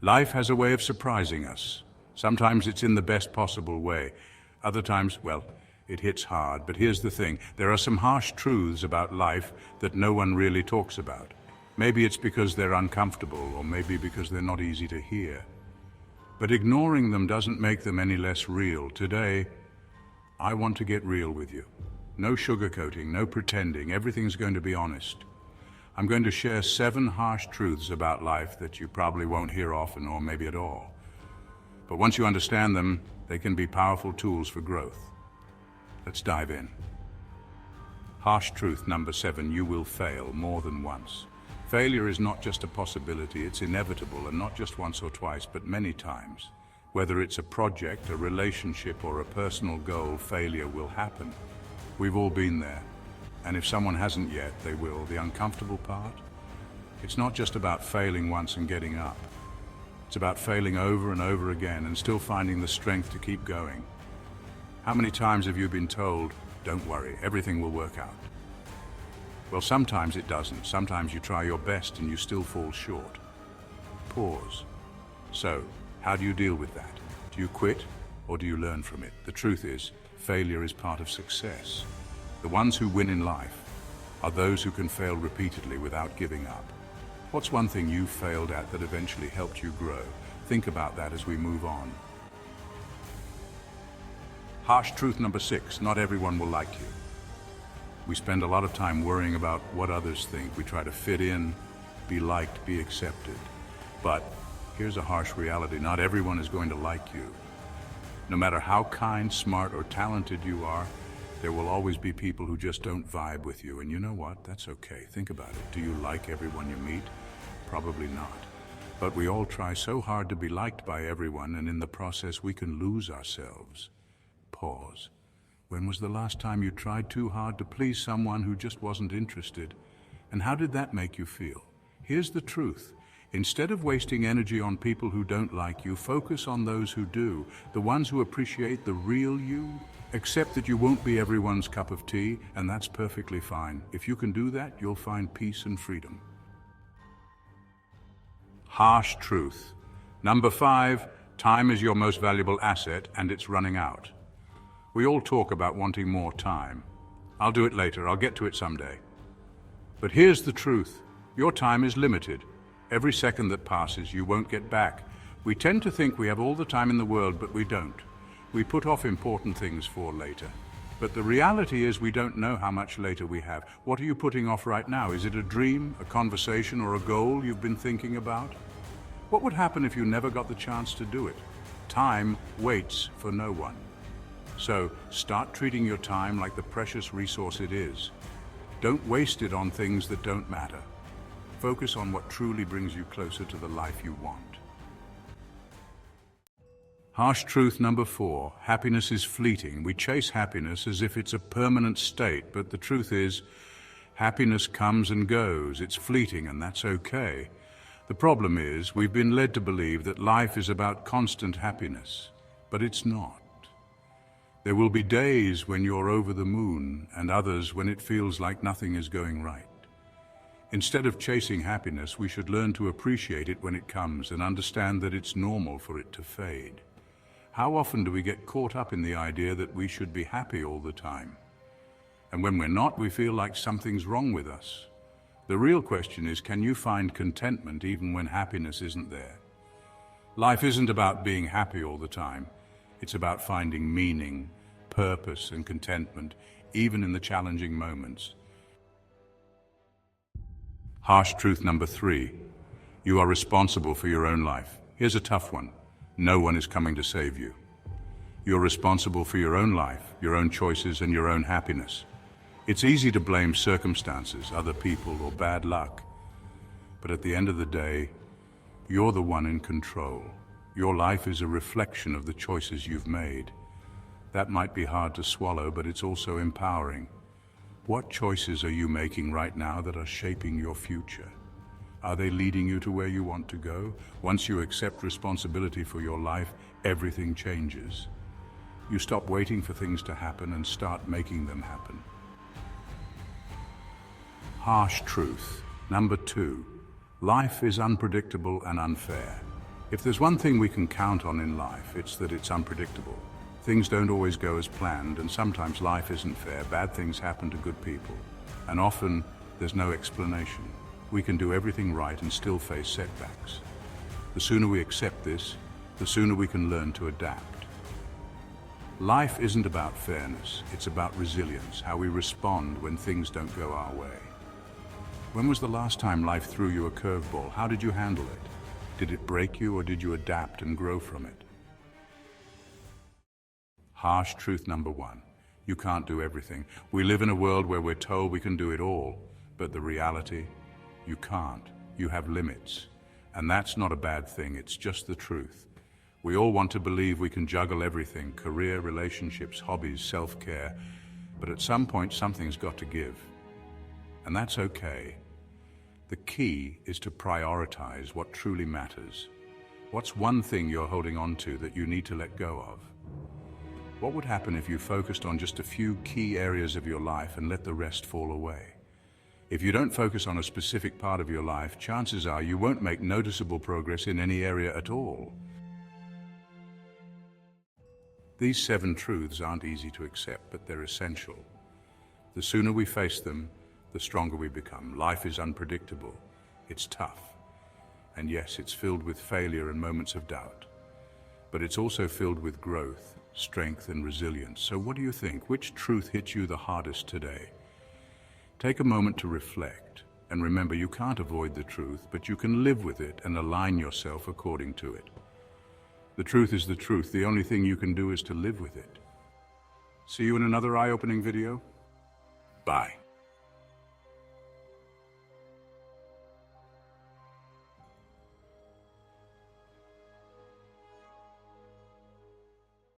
Life has a way of surprising us. Sometimes it's in the best possible way. Other times, well, it hits hard. But here's the thing. There are some harsh truths about life that no one really talks about. Maybe it's because they're uncomfortable, or maybe because they're not easy to hear. But ignoring them doesn't make them any less real. Today, I want to get real with you. No sugarcoating, no pretending. Everything's going to be honest. I'm going to share 7 harsh truths about life that you probably won't hear often, or maybe at all. But once you understand them, they can be powerful tools for growth. Let's dive in. Harsh truth number 7, you will fail more than once. Failure is not just a possibility, it's inevitable, and not just once or twice, but many times. Whether it's a project, a relationship, or a personal goal, failure will happen. We've all been there. And if someone hasn't yet, they will. The uncomfortable part? It's not just about failing once and getting up. It's about failing over and over again and still finding the strength to keep going. How many times have you been told, don't worry, everything will work out? Well, sometimes it doesn't. Sometimes you try your best and you still fall short. Pause. So, how do you deal with that? Do you quit or do you learn from it? The truth is, failure is part of success. The ones who win in life are those who can fail repeatedly without giving up. What's one thing you failed at that eventually helped you grow? Think about that as we move on. Harsh truth number 6, not everyone will like you. We spend a lot of time worrying about what others think. We try to fit in, be liked, be accepted. But here's a harsh reality, not everyone is going to like you. No matter how kind, smart, or talented you are, there will always be people who just don't vibe with you. And you know what? That's okay. Think about it. Do you like everyone you meet? Probably not. But we all try so hard to be liked by everyone, and in the process we can lose ourselves. Pause. When was the last time you tried too hard to please someone who just wasn't interested? And how did that make you feel? Here's the truth. Instead of wasting energy on people who don't like you, focus on those who do, the ones who appreciate the real you. Accept that you won't be everyone's cup of tea, and that's perfectly fine. If you can do that, you'll find peace and freedom. Harsh truth. Number 5, time is your most valuable asset, and it's running out. We all talk about wanting more time. I'll do it later, I'll get to it someday. But here's the truth. Your time is limited. Every second that passes, you won't get back. We tend to think we have all the time in the world, but we don't. We put off important things for later. But the reality is we don't know how much later we have. What are you putting off right now? Is it a dream, a conversation, or a goal you've been thinking about? What would happen if you never got the chance to do it? Time waits for no one. So start treating your time like the precious resource it is. Don't waste it on things that don't matter. Focus on what truly brings you closer to the life you want. Harsh truth number 4, happiness is fleeting. We chase happiness as if it's a permanent state, but the truth is, happiness comes and goes. It's fleeting, and that's okay. The problem is, we've been led to believe that life is about constant happiness, but it's not. There will be days when you're over the moon, and others when it feels like nothing is going right. Instead of chasing happiness, we should learn to appreciate it when it comes and understand that it's normal for it to fade. How often do we get caught up in the idea that we should be happy all the time? And when we're not, we feel like something's wrong with us. The real question is, can you find contentment even when happiness isn't there? Life isn't about being happy all the time. It's about finding meaning, purpose, and contentment, even in the challenging moments. Harsh truth number 3, you are responsible for your own life. Here's a tough one. No one is coming to save you. You're responsible for your own life, your own choices, and your own happiness. It's easy to blame circumstances, other people, or bad luck. But at the end of the day, you're the one in control. Your life is a reflection of the choices you've made. That might be hard to swallow, but it's also empowering. What choices are you making right now that are shaping your future? Are they leading you to where you want to go? Once you accept responsibility for your life, everything changes. You stop waiting for things to happen and start making them happen. Harsh truth. Number 2, life is unpredictable and unfair. If there's one thing we can count on in life, it's that it's unpredictable. Things don't always go as planned, and sometimes life isn't fair. Bad things happen to good people, and often there's no explanation. We can do everything right and still face setbacks. The sooner we accept this, the sooner we can learn to adapt. Life isn't about fairness, it's about resilience, how we respond when things don't go our way. When was the last time life threw you a curveball? How did you handle it? Did it break you, or did you adapt and grow from it? Harsh truth number one: you can't do everything. We live in a world where we're told we can do it all, but the reality, you can't. You have limits. And that's not a bad thing, it's just the truth. We all want to believe we can juggle everything: career, relationships, hobbies, self-care. But at some point, something's got to give. And that's okay. The key is to prioritize what truly matters. What's one thing you're holding on to that you need to let go of? What would happen if you focused on just a few key areas of your life and let the rest fall away? If you don't focus on a specific part of your life, chances are you won't make noticeable progress in any area at all. These 7 truths aren't easy to accept, but they're essential. The sooner we face them, the stronger we become. Life is unpredictable. It's tough. And yes, it's filled with failure and moments of doubt. But it's also filled with growth, strength, and resilience. So what do you think? Which truth hit you the hardest today? Take a moment to reflect. And remember, you can't avoid the truth, but you can live with it and align yourself according to it. The truth is the truth. The only thing you can do is to live with it. See you in another eye-opening video. Bye.